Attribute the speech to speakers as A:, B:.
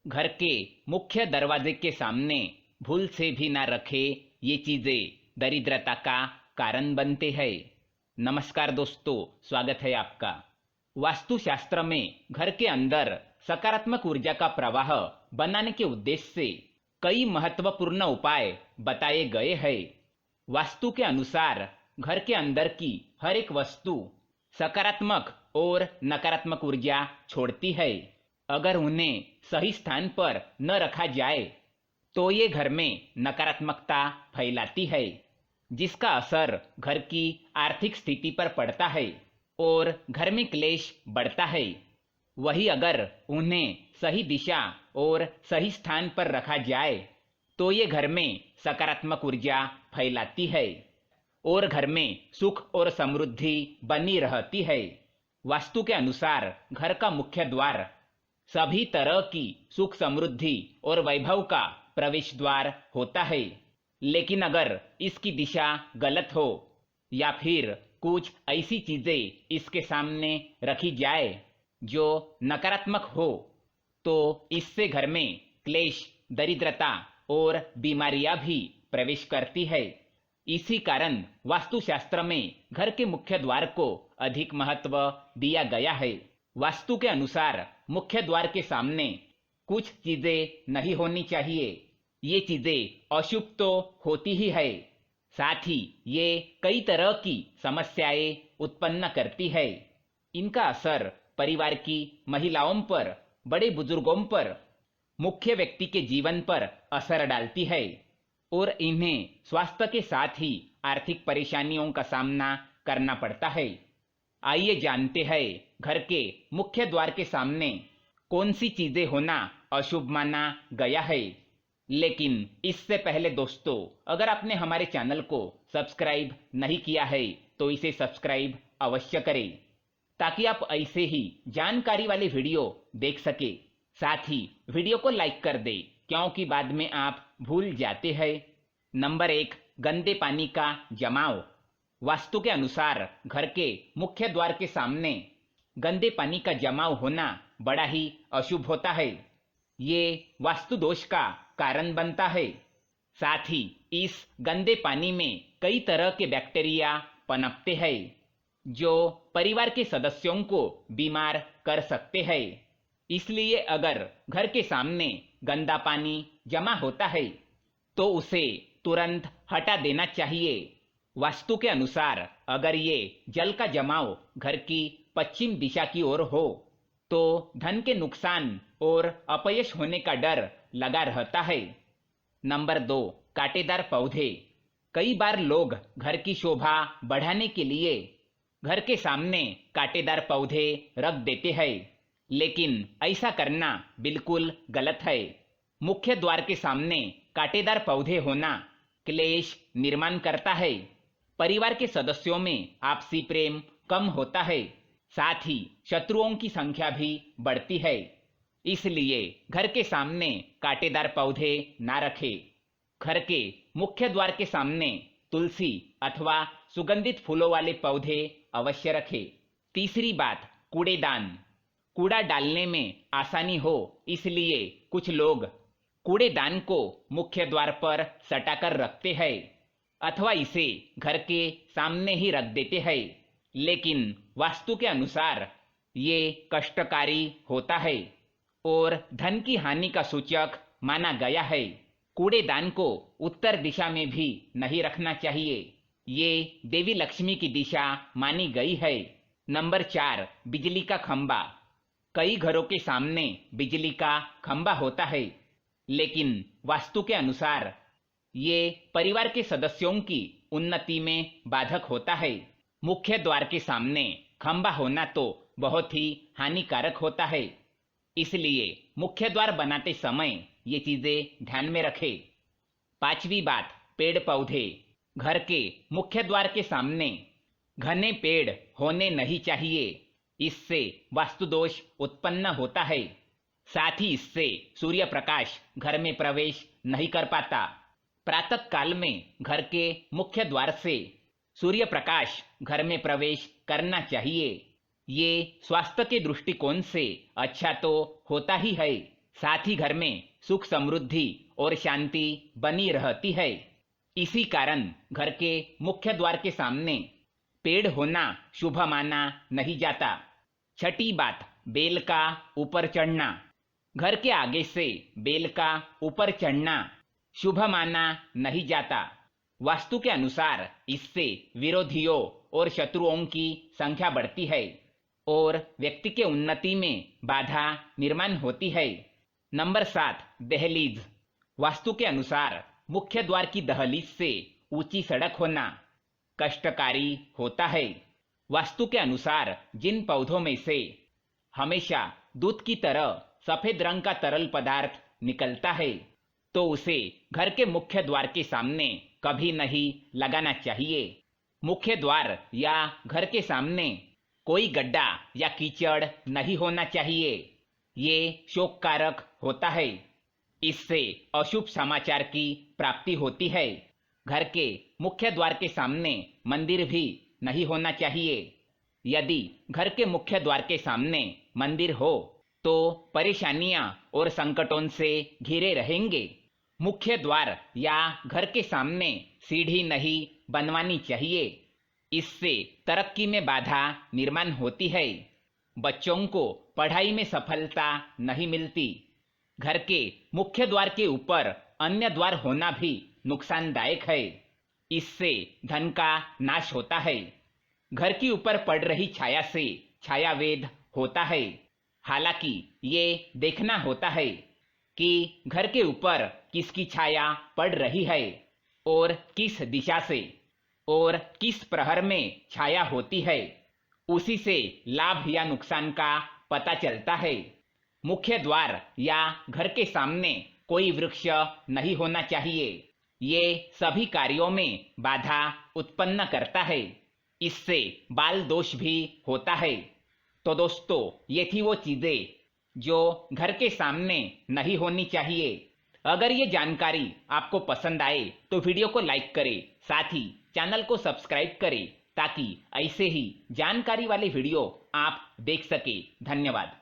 A: घर के मुख्य दरवाजे के सामने भूल से भी ना रखे ये चीजें दरिद्रता का कारण बनते हैं। नमस्कार दोस्तों, स्वागत है आपका। वास्तुशास्त्र में घर के अंदर सकारात्मक ऊर्जा का प्रवाह बनाने के उद्देश्य से कई महत्वपूर्ण उपाय बताए गए हैं। वास्तु के अनुसार घर के अंदर की हर एक वस्तु सकारात्मक और नकारात्मक ऊर्जा छोड़ती है। अगर उन्हें सही स्थान पर न रखा जाए तो ये घर में नकारात्मकता फैलाती है, जिसका असर घर की आर्थिक स्थिति पर पड़ता है और घर में क्लेश बढ़ता है। वही अगर उन्हें सही दिशा और सही स्थान पर रखा जाए तो ये घर में सकारात्मक ऊर्जा फैलाती है और घर में सुख और समृद्धि बनी रहती है। वास्तु के अनुसार घर का मुख्य द्वार सभी तरह की सुख समृद्धि और वैभव का प्रवेश द्वार होता है, लेकिन अगर इसकी दिशा गलत हो या फिर कुछ ऐसी चीजें इसके सामने रखी जाए जो नकारात्मक हो तो इससे घर में क्लेश, दरिद्रता और बीमारियां भी प्रवेश करती है। इसी कारण वास्तुशास्त्र में घर के मुख्य द्वार को अधिक महत्व दिया गया है। वास्तु के अनुसार मुख्य द्वार के सामने कुछ चीजें नहीं होनी चाहिए। ये चीजें अशुभ तो होती ही है, साथ ही ये कई तरह की समस्याएं उत्पन्न करती है। इनका असर परिवार की महिलाओं पर, बड़े बुजुर्गों पर, मुख्य व्यक्ति के जीवन पर असर डालती है और इन्हें स्वास्थ्य के साथ ही आर्थिक परेशानियों का सामना करना पड़ता है। आइए जानते हैं घर के मुख्य द्वार के सामने कौन सी चीजें होना अशुभ माना गया है। लेकिन इससे पहले दोस्तों, अगर आपने हमारे चैनल को सब्सक्राइब नहीं किया है तो इसे सब्सक्राइब अवश्य करें, ताकि आप ऐसे ही जानकारी वाले वीडियो देख सके। साथ ही वीडियो को लाइक कर दे, क्योंकि बाद में आप भूल जाते हैं। नंबर 1, गंदे पानी का जमाव। वास्तु के अनुसार घर के मुख्य द्वार के सामने गंदे पानी का जमाव होना बड़ा ही अशुभ होता है। ये वास्तु दोष का कारण बनता है। साथ ही इस गंदे पानी में कई तरह के बैक्टीरिया पनपते हैं जो परिवार के सदस्यों को बीमार कर सकते हैं। इसलिए अगर घर के सामने गंदा पानी जमा होता है तो उसे तुरंत हटा देना चाहिए। वास्तु के अनुसार अगर ये जल का जमाव घर की पश्चिम दिशा की ओर हो तो धन के नुकसान और अपयश होने का डर लगा रहता है। नंबर 2, कांटेदार पौधे। कई बार लोग घर की शोभा बढ़ाने के लिए घर के सामने कांटेदार पौधे रख देते हैं, लेकिन ऐसा करना बिल्कुल गलत है। मुख्य द्वार के सामने कांटेदार पौधे होना क्लेश निर्माण करता है। परिवार के सदस्यों में आपसी प्रेम कम होता है, साथ ही शत्रुओं की संख्या भी बढ़ती है। इसलिए घर के सामने कांटेदार पौधे ना रखें। घर के मुख्य द्वार के सामने तुलसी अथवा सुगंधित फूलों वाले पौधे अवश्य रखें। तीसरी बात, कूड़ेदान। कूड़ा डालने में आसानी हो इसलिए कुछ लोग कूड़ेदान को मुख्य द्वार पर सटाकर रखते हैं अथवा इसे घर के सामने ही रख देते हैं, लेकिन वास्तु के अनुसार ये कष्टकारी होता है और धन की हानि का सूचक माना गया है। कूड़ेदान को उत्तर दिशा में भी नहीं रखना चाहिए। ये देवी लक्ष्मी की दिशा मानी गई है। नंबर 4, बिजली का खंबा। कई घरों के सामने बिजली का खंबा होता है, लेकिन वास्तु के अनुसार ये परिवार के सदस्यों की उन्नति में बाधक होता है। मुख्य द्वार के सामने खंबा होना तो बहुत ही हानिकारक होता है, इसलिए मुख्य द्वार बनाते समय ये चीजें ध्यान में रखें। पांचवी बात, पेड़ पौधे। घर के मुख्य द्वार के सामने घने पेड़ होने नहीं चाहिए। इससे वास्तु दोष उत्पन्न होता है। साथ ही इससे सूर्य प्रकाश घर में प्रवेश नहीं कर पाता। प्रातः काल में घर के मुख्य द्वार से सूर्य प्रकाश घर में प्रवेश करना चाहिए। ये स्वास्थ्य के दृष्टिकोण से अच्छा तो होता ही है, साथ ही घर में सुख समृद्धि और शांति बनी रहती है। इसी कारण घर के मुख्य द्वार के सामने पेड़ होना शुभ माना नहीं जाता। छठी बात, बेल का ऊपर चढ़ना। घर के आगे से बेल का ऊपर चढ़ना शुभ माना नहीं जाता। वास्तु के अनुसार इससे विरोधियों और शत्रुओं की संख्या बढ़ती है और व्यक्ति के उन्नति में बाधा निर्माण होती है। नंबर 7, दहलीज। वास्तु के अनुसार मुख्य द्वार की दहलीज से ऊंची सड़क होना कष्टकारी होता है। वास्तु के अनुसार जिन पौधों में से हमेशा दूध की तरह सफेद रंग का तरल पदार्थ निकलता है तो उसे घर के मुख्य द्वार के सामने कभी नहीं लगाना चाहिए। मुख्य द्वार या घर के सामने कोई गड्ढा या कीचड़ नहीं होना चाहिए। ये शोककारक होता है। इससे अशुभ समाचार की प्राप्ति होती है। घर के मुख्य द्वार के सामने मंदिर भी नहीं होना चाहिए। यदि घर के मुख्य द्वार के सामने मंदिर हो तो परेशानियां और संकटों से घिरे रहेंगे। मुख्य द्वार या घर के सामने सीढ़ी नहीं बनवानी चाहिए। इससे तरक्की में बाधा निर्माण होती है। बच्चों को पढ़ाई में सफलता नहीं मिलती। घर के मुख्य द्वार के ऊपर अन्य द्वार होना भी नुकसानदायक है। इससे धन का नाश होता है। घर के ऊपर पड़ रही छाया से छायावेद होता है। हालांकि ये देखना होता है कि घर के ऊपर किसकी छाया पड़ रही है और किस दिशा से और किस प्रहर में छाया होती है। उसी से लाभ या नुकसान का पता चलता है। मुख्य द्वार या घर के सामने कोई वृक्ष नहीं होना चाहिए। ये सभी कार्यों में बाधा उत्पन्न करता है। इससे बाल दोष भी होता है। तो दोस्तों, ये थी वो चीजें जो घर के सामने नहीं होनी चाहिए। अगर ये जानकारी आपको पसंद आए तो वीडियो को लाइक करें, साथ ही चैनल को सब्सक्राइब करें ताकि ऐसे ही जानकारी वाले वीडियो आप देख सके। धन्यवाद।